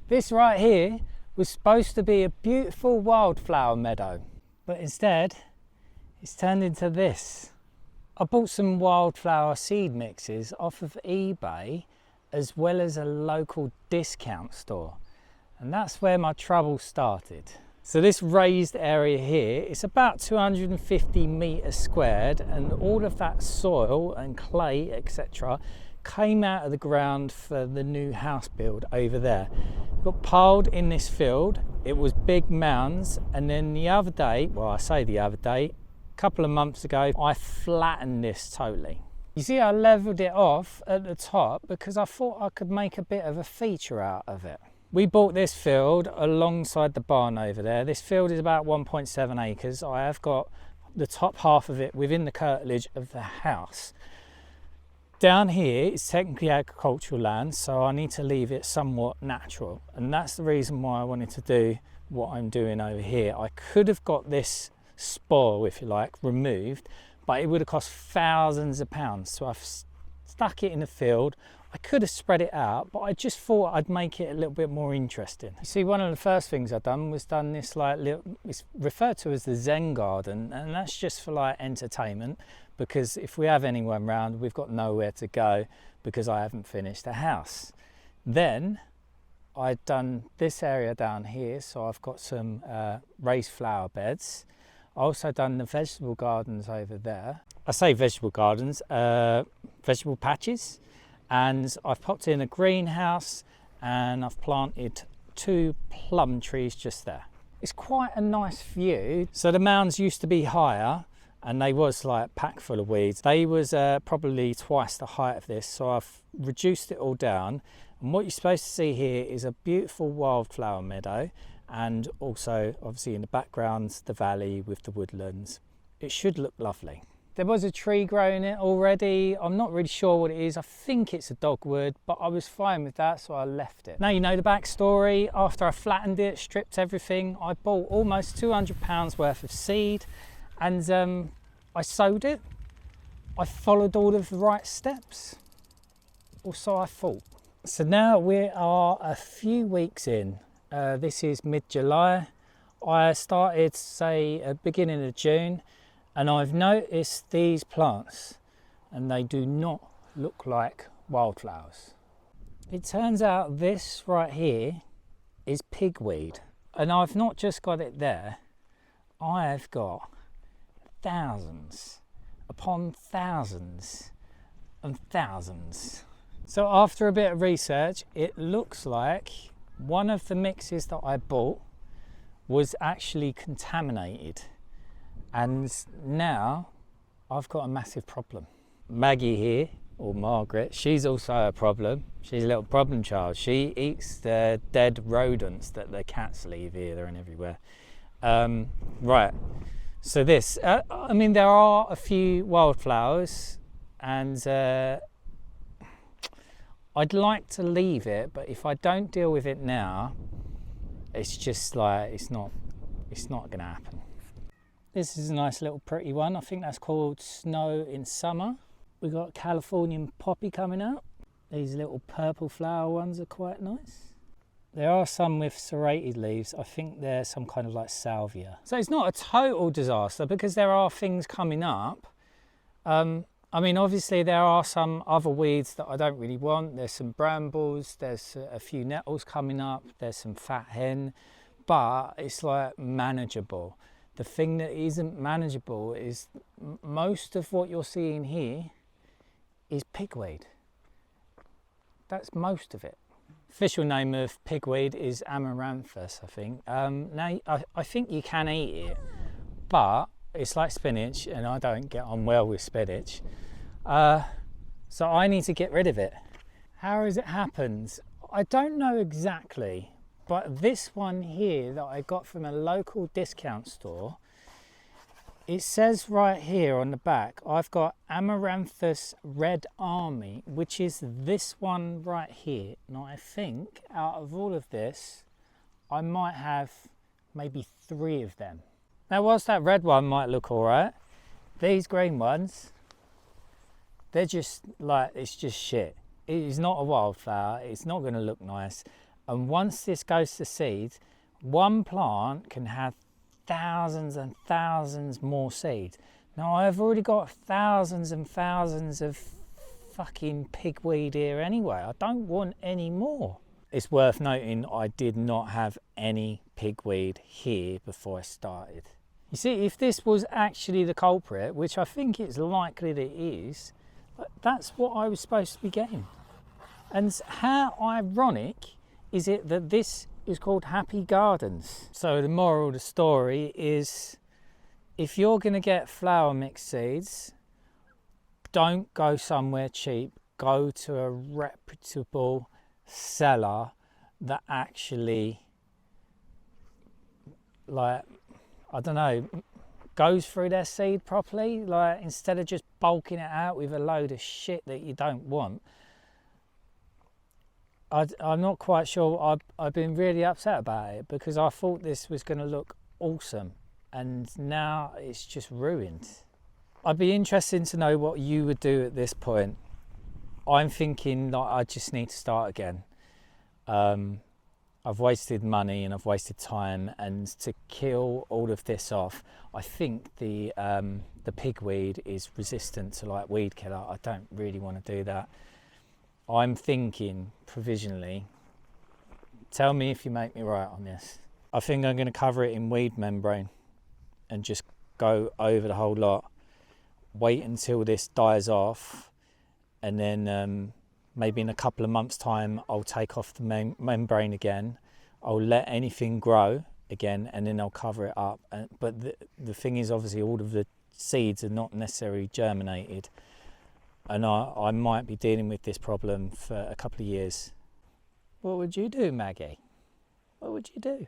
This right here was supposed to be a beautiful wildflower meadow, but instead it's turned into this. I bought some wildflower seed mixes off of eBay as well as a local discount store, and that's where my trouble started. So this raised area here, it's about 250 meters squared, and all of that soil and clay, etc., came out of the ground for the new house build over there. It got piled in this field. It was big mounds, and then the other day, well, I say the other day, a couple of months ago, I flattened this totally. You see, I leveled it off at the top because I thought I could make a bit of a feature out of it. We bought this field alongside the barn over there. This field is about 1.7 acres. I have got the top half of it within the curtilage of the house. Down here is technically agricultural land, so I need to leave it somewhat natural, and that's the reason why I wanted to do what I'm doing over here. I could have got this spoil, if you like, removed, but it would have cost thousands of pounds. So I've stuck it in the field. I could have spread it out, but I just thought I'd make it a little bit more interesting. You see, one of the first things I've done was done this like little, it's referred to as the Zen garden, and that's just for like entertainment, because if we have anyone round, we've got nowhere to go because I haven't finished the house. Then I'd done this area down here, so I've got some raised flower beds. I also done the vegetable gardens over there. I say vegetable gardens, vegetable patches. And I've popped in a greenhouse and I've planted 2 plum trees just there. It's quite a nice view. So the mounds used to be higher and they was like packed full of weeds. They was probably twice the height of this, so I've reduced it all down. And what you're supposed to see here is a beautiful wildflower meadow, and also obviously in the background the valley with the woodlands. It should look lovely. There was a tree growing it already. I'm not really sure what it is. I think it's a dogwood, but I was fine with that, so I left it. Now you know the backstory. After I flattened it, stripped everything, I bought almost £200 worth of seed, and I sowed it. I followed all of the right steps, or so I thought. So now we are a few weeks in. This is mid-July. I started, say, at the beginning of June, and I've noticed these plants, and they do not look like wildflowers. It turns out this right here is pigweed, and I've not just got it there. I have got thousands upon thousands and thousands. So after a bit of research, it looks like one of the mixes that I bought was actually contaminated. And now I've got a massive problem. Maggie here, or Margaret, she's also a problem. She's a little problem child. She eats the dead rodents that the cats leave here, and everywhere. Right, so this, I mean, there are a few wildflowers, and I'd like to leave it, but if I don't deal with it now, it's just like, it's not gonna happen. This is a nice little pretty one. I think that's called Snow in Summer. We've got Californian poppy coming out. These little purple flower ones are quite nice. There are some with serrated leaves. I think they're some kind of like salvia. So it's not a total disaster because there are things coming up. I mean, obviously there are some other weeds that I don't really want. There's some brambles, there's a few nettles coming up, there's some fat hen, but it's like manageable. The thing that isn't manageable is most of what you're seeing here is pigweed. That's most of it. Official name of pigweed is Amaranthus, I think. Now, I think you can eat it, but it's like spinach, and I don't get on well with spinach. So I need to get rid of it. How has it happened? I don't know exactly. But this one here that I got from a local discount store, it says right here on the back, I've got Amaranthus Red Army, which is this one right here. Now I think out of all of this, I might have maybe 3 of them. Now whilst that red one might look all right, these green ones, they're just like, it's just shit. It is not a wildflower, it's not gonna look nice. And once this goes to seed, one plant can have thousands and thousands more seeds. Now I've already got thousands and thousands of fucking pigweed here anyway. I don't want any more. It's worth noting I did not have any pigweed here before I started. You see, if this was actually the culprit, which I think it's likely that it is, that's what I was supposed to be getting. And how ironic is it that this is called Happy Gardens? So the moral of the story is, if you're going to get flower mix seeds, don't go somewhere cheap. Go to a reputable seller that actually, like, I don't know, goes through their seed properly. Like, instead of just bulking it out with a load of shit that you don't want. I'm not quite sure. I've been really upset about it because I thought this was going to look awesome, and now it's just ruined. I'd be interested to know what you would do at this point. I'm thinking that I just need to start again. I've wasted money and I've wasted time, and to kill all of this off, I think the pigweed is resistant to like weed killer. I don't really want to do that. I'm thinking provisionally, tell me if you make me right on this, I think I'm going to cover it in weed membrane and just go over the whole lot, wait until this dies off, and then maybe in a couple of months time I'll take off the membrane again, I'll let anything grow again, and then I'll cover it up. But the thing is, obviously all of the seeds are not necessarily germinated, and I might be dealing with this problem for a couple of years. What would you do, Maggie? What would you do?